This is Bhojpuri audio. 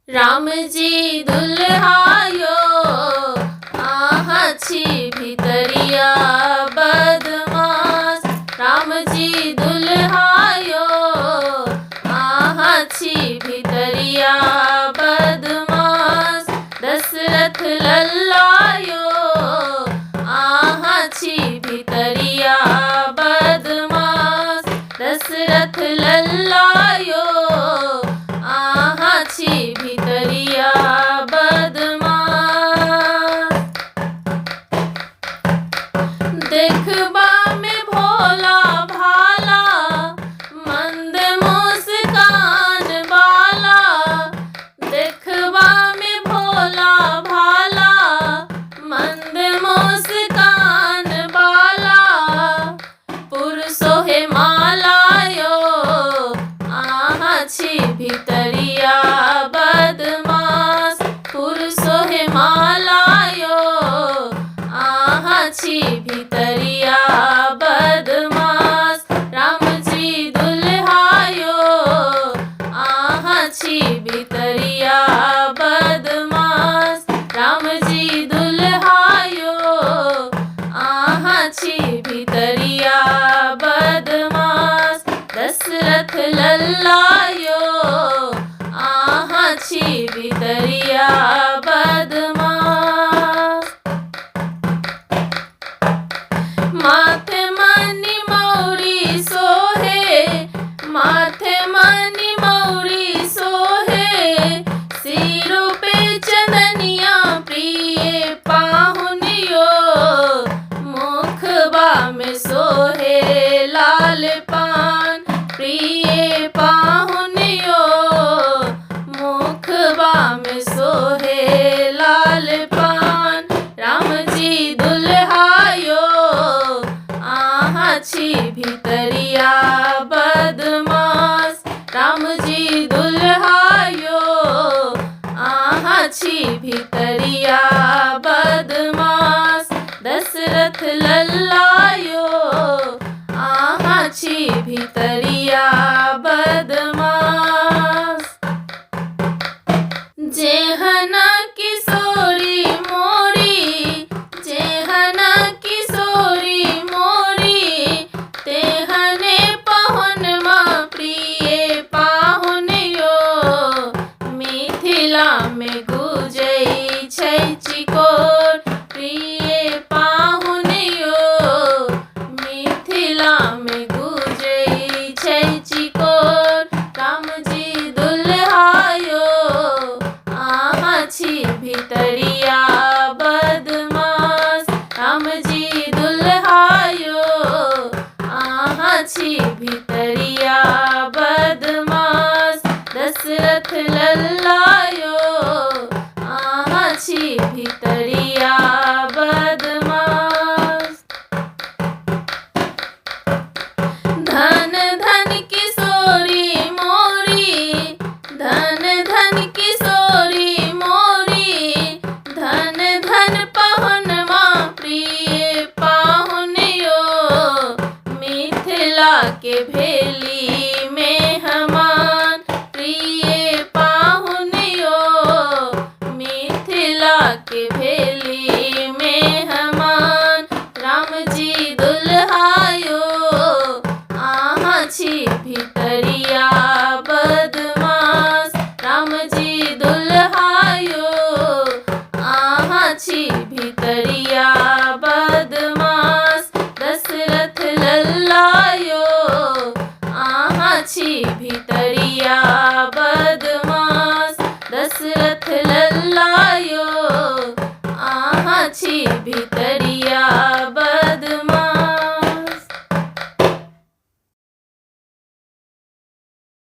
राम जी दुल्हायो आहाची भितरिया बदमाश। राम जी दुल्हायो आहाची भितरिया बदमाश। दशरथ लल्लायो आहाची भितरिया बदमाश। दशरथ लल्लायो आहाची भितरिया बदमाश। देखबा में भोला भाला मंद मुस्कान वाला। देखबा में भोला भाला मंद मुस्कान वाला। पुरुषो है मालायो आहाची भितरिया बदमाश। पुरुषो है मालायो आहाची भितरिया बदमाश। राम जी दुल्हायो आहाची भितरिया बदमाश। राम जी दुल्हायो आहाची भितरिया बदमाश। दशरथ लल्लायो आहाची भितरिया बदमाश। माथे मनी मौरी सोहे, माथे मनी मौरी सोहे। सिरों पे चंदनिया प्रिय पाहुनियो। मुखबा में सोहे लाल पान प्रिय पाहुनियो। मुखबा में सोहे लाल पान। राम जी दुल्हायो आहाची भितरिया बदमाश। राम जी दुल्हायो आहाची भितरिया बदमाश। दशरथ लल्लायो आहाची भितरिया बदमाश। जेहना किशोरी मोरी, जेहना किशोरी मोरी। तेहने पहुनमा प्रिय पाहुनियो। मिथिला में गुजै छै चिकोर प्रिय पाहुनियो। मिथिला में गुजै छै चिकोर। राम जी दुल्हायो आहाची भितरिया बदमाश। राम जी दुल्हायो आहाची भितरिया बदमाश। दशरथ लल्लायो आहाची भितरिया